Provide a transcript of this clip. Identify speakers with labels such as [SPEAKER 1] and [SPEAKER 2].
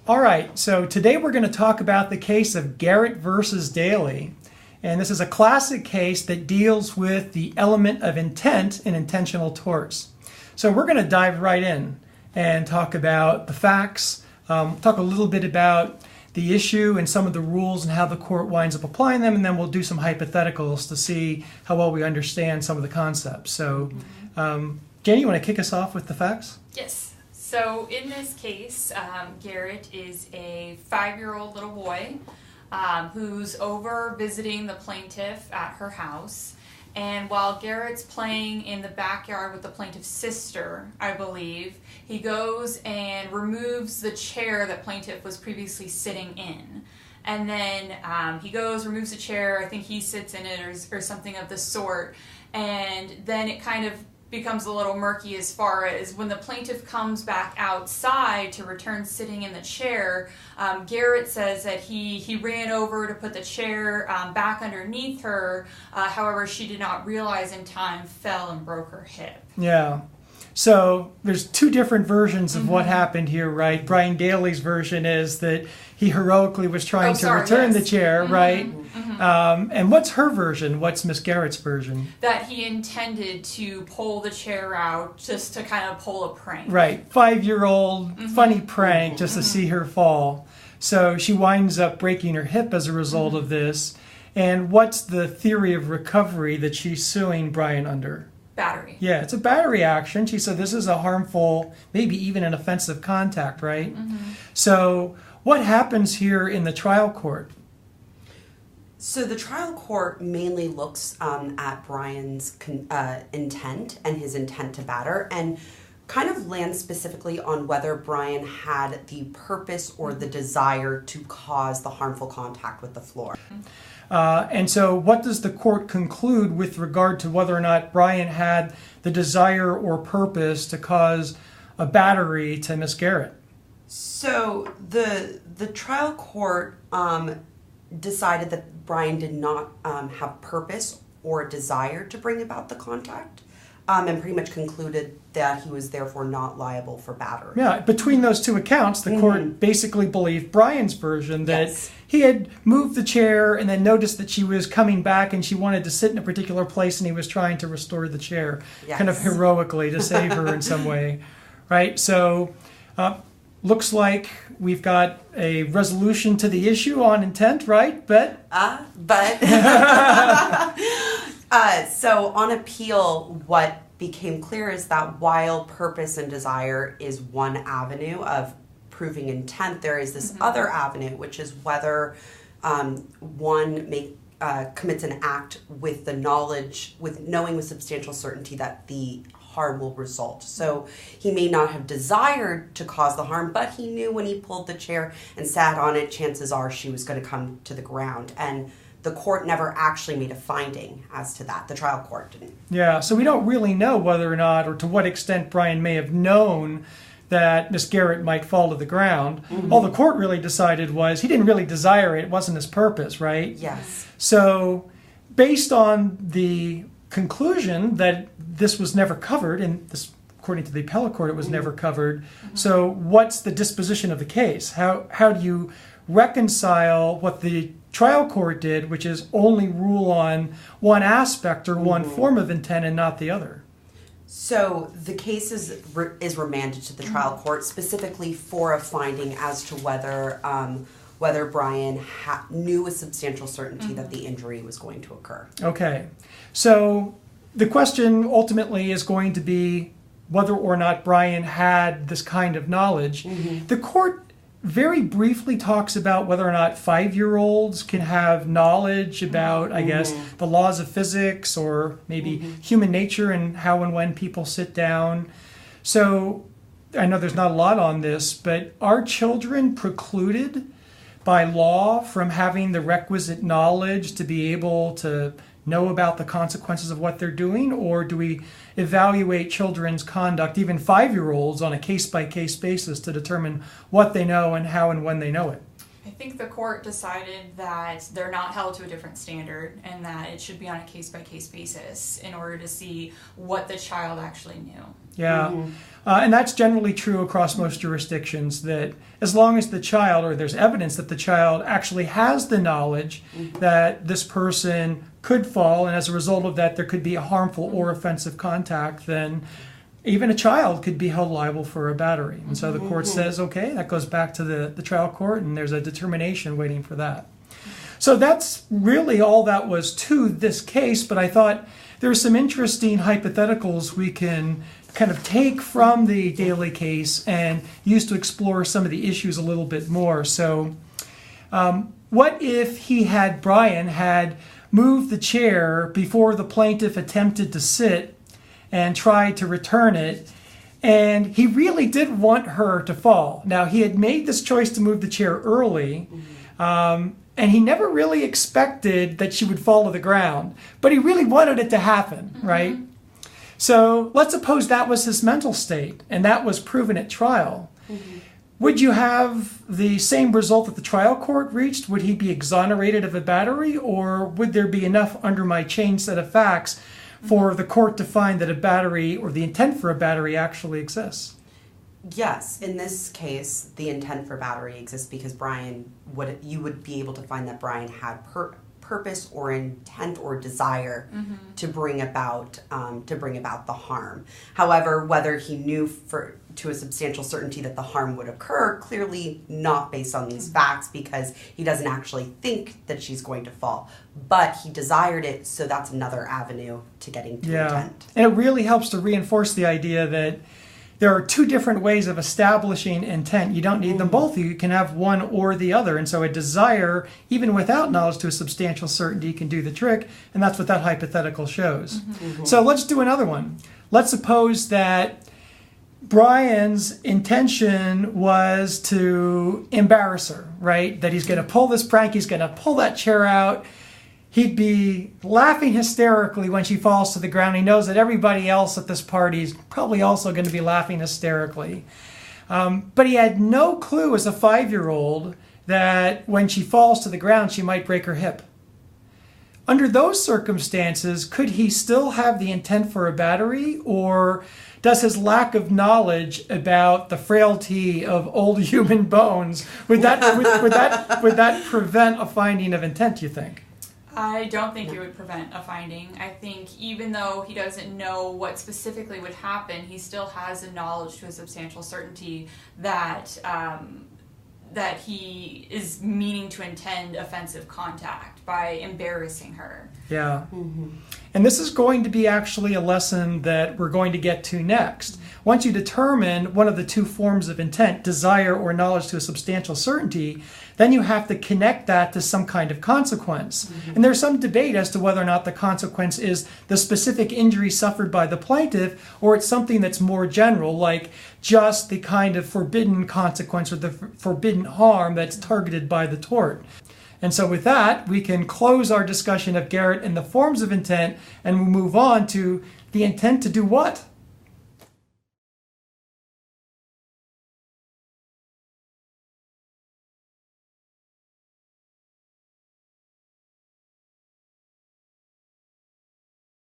[SPEAKER 1] All right, so today we're going to talk about the case of Garratt versus Dailey. And this is a classic case that deals with the element of intent in intentional torts. So we're going to dive right in and talk about the facts, talk a little bit about the issue and some of the rules and how the court winds up applying them, and then we'll do some hypotheticals to see how well we understand some of the concepts. So, Jenny, you want to kick us off with the facts?
[SPEAKER 2] Yes. So in this case, Garratt is a 5-year-old little boy who's over visiting the plaintiff at her house. And while Garratt's playing in the backyard with the plaintiff's sister, I believe, he goes and removes the chair that plaintiff was previously sitting in. And then he goes, removes the chair, I think he sits in it or something of the sort. And then it kind of becomes a little murky as far as when the plaintiff comes back outside to return sitting in the chair. Garratt says that he ran over to put the chair back underneath her. However, she did not realize in time, fell and broke her hip.
[SPEAKER 1] Yeah. So there's two different versions of what happened here, right? Brian Dailey's version is that he heroically was trying to return the chair, right? And what's her version? What's Miss Garratt's version?
[SPEAKER 2] That he intended to pull the chair out just to kind of pull a prank.
[SPEAKER 1] Right. 5-year-old, funny prank just to see her fall. So she winds up breaking her hip as a result of this. And what's the theory of recovery that she's suing Brian under?
[SPEAKER 2] Battery.
[SPEAKER 1] Yeah, it's a battery action. She said this is a harmful, maybe even an offensive contact, right? So what happens here in the trial court?
[SPEAKER 3] So the trial court mainly looks at Brian's intent and his intent to batter, and kind of lands specifically on whether Brian had the purpose or the desire to cause the harmful contact with the floor.
[SPEAKER 1] And so what does the court conclude with regard to whether or not Brian had the desire or purpose to cause a battery to Miss Garratt?
[SPEAKER 3] So the trial court decided that Brian did not have purpose or desire to bring about the contact, and pretty much concluded that he was therefore not liable for battery.
[SPEAKER 1] Yeah, between those two accounts, the court basically believed Brian's version that he had moved the chair and then noticed that she was coming back and she wanted to sit in a particular place and he was trying to restore the chair kind of heroically to save her in some way, right? So looks like we've got a resolution to the issue on intent, right?
[SPEAKER 3] So on appeal, what became clear is that while purpose and desire is one avenue of proving intent, there is this other avenue, which is whether one commits an act with the knowledge, with knowing with substantial certainty that the harm will result. So he may not have desired to cause the harm, but he knew when he pulled the chair and sat on it, chances are she was going to come to the ground. And the court never actually made a finding as to that. The trial court didn't.
[SPEAKER 1] Yeah, so we don't really know whether or not or to what extent Brian may have known that Miss Garratt might fall to the ground. All the court really decided was he didn't really desire it. It wasn't his purpose, right?
[SPEAKER 3] Yes.
[SPEAKER 1] So based on the conclusion that this was never covered, and this, according to the appellate court, it was never covered. So what's the disposition of the case? How do you reconcile what the trial court did, which is only rule on one aspect or one form of intent and not the other?
[SPEAKER 3] So the case is remanded to the trial court specifically for a finding as to whether Brian knew with substantial certainty that the injury was going to occur.
[SPEAKER 1] Okay. So the question ultimately is going to be whether or not Brian had this kind of knowledge. The court very briefly talks about whether or not 5-year-olds can have knowledge about, I guess, the laws of physics or maybe human nature and how and when people sit down. So I know there's not a lot on this, but are children precluded by law from having the requisite knowledge to be able to know about the consequences of what they're doing, or do we evaluate children's conduct, even 5-year-olds, on a case-by-case basis to determine what they know and how and when they know it?
[SPEAKER 2] I think think the court decided that they're not held to a different standard and that it should be on a case-by-case basis in order to see what the child actually knew.
[SPEAKER 1] Yeah, and that's generally true across most jurisdictions, that as long as the child, or there's evidence that the child actually has the knowledge that this person could fall, and as a result of that there could be a harmful or offensive contact, then even a child could be held liable for a battery. And so the court says, okay, that goes back to the trial court, and there's a determination waiting for that. So that's really all that was to this case, but I thought there are some interesting hypotheticals we can kind of take from the Dailey case and use to explore some of the issues a little bit more. So what if Brian had moved the chair before the plaintiff attempted to sit and tried to return it, and he really did want her to fall. Now, he had made this choice to move the chair early, and he never really expected that she would fall to the ground, but he really wanted it to happen, right? So let's suppose that was his mental state, and that was proven at trial. Would you have the same result that the trial court reached? Would he be exonerated of a battery, or would there be enough under my changed set of facts for the court to find that a battery or the intent for a battery actually exists?
[SPEAKER 3] Yes, in this case, the intent for battery exists because you would be able to find that Brian had purpose or intent or desire to bring about the harm. However, whether he knew to a substantial certainty that the harm would occur, clearly not based on these facts, because he doesn't actually think that she's going to fall. But he desired it, so that's another avenue to getting to intent.
[SPEAKER 1] And it really helps to reinforce the idea that there are two different ways of establishing intent. You don't need them both. You can have one or the other. And so a desire, even without knowledge to a substantial certainty, can do the trick. And that's what that hypothetical shows. So let's do another one. Let's suppose that Brian's intention was to embarrass her, right? That he's going to pull this prank. He's going to pull that chair out. He'd be laughing hysterically when she falls to the ground. He knows that everybody else at this party is probably also going to be laughing hysterically. But he had no clue as a 5-year-old that when she falls to the ground, she might break her hip. Under those circumstances, could he still have the intent for a battery, or does his lack of knowledge about the frailty of old human bones, would that prevent a finding of intent, you think?
[SPEAKER 2] I don't think it would prevent a finding. I think even though he doesn't know what specifically would happen, he still has a knowledge to a substantial certainty that that he is meaning to intend offensive contact by embarrassing her.
[SPEAKER 1] Yeah. And this is going to be actually a lesson that we're going to get to next. Once you determine one of the two forms of intent, desire or knowledge to a substantial certainty, then you have to connect that to some kind of consequence. And there's some debate as to whether or not the consequence is the specific injury suffered by the plaintiff, or it's something that's more general, like just the kind of forbidden consequence or the forbidden harm that's targeted by the tort. And so with that, we can close our discussion of Garratt and the forms of intent, and we'll move on to the intent to do what?